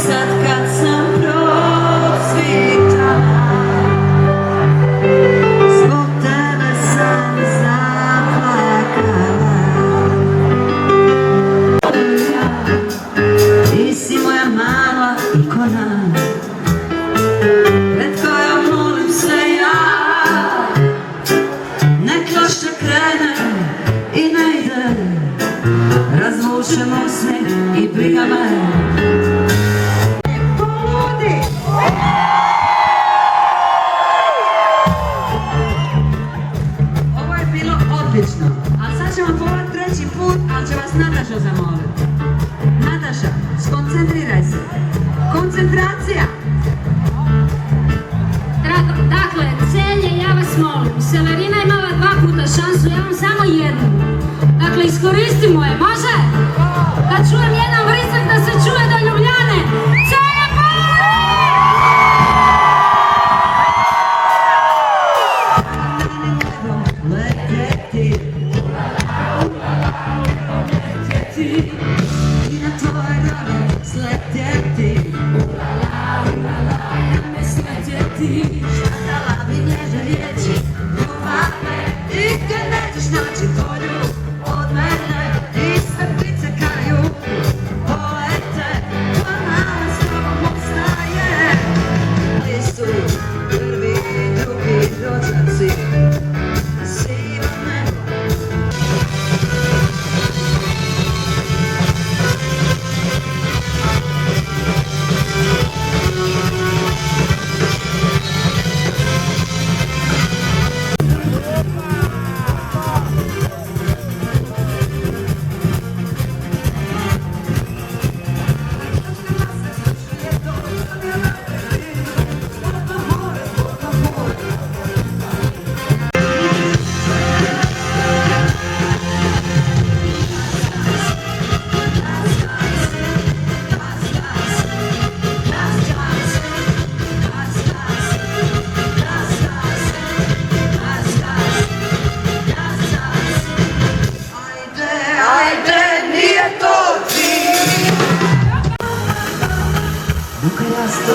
sad kad sam procvitala, zbog tebe sam zaplakala. Ti si moja mala ikona, pred kojom molim se ja. Nek loše krene i ne ide, razvučem osmijeh i briga me. Poludi! Ovo je bilo odlično, ali sad ćemo povrat treći put, ali će vas Nataša zamoliti. Nataša, skoncentriraj se. Koncentracija! Dakle, Celje, ja vas molim, Severina je imala 2 puta šansu, ja vam samo jednu. Dakle, iskoristimo je, može? Kad čujem jedan vrizak da se čuje do Ljubljane. Celje, Letjeti i na tvoje noge sletjeti, šatala bi nježne riječi ljubavne, i kad nećeš naći bolju od mene, i sve ptice kaju polete, tvoja mala s tobom ostaje. Ali su prvi i drugi rođaci sivo nebo.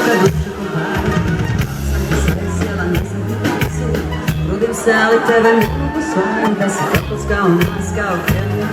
Kad uče kopare, sam te sresjela, nisam ti tacu, trudim se, ali tebe ne mogu svojim, da si te kockao, naskao, krenuo,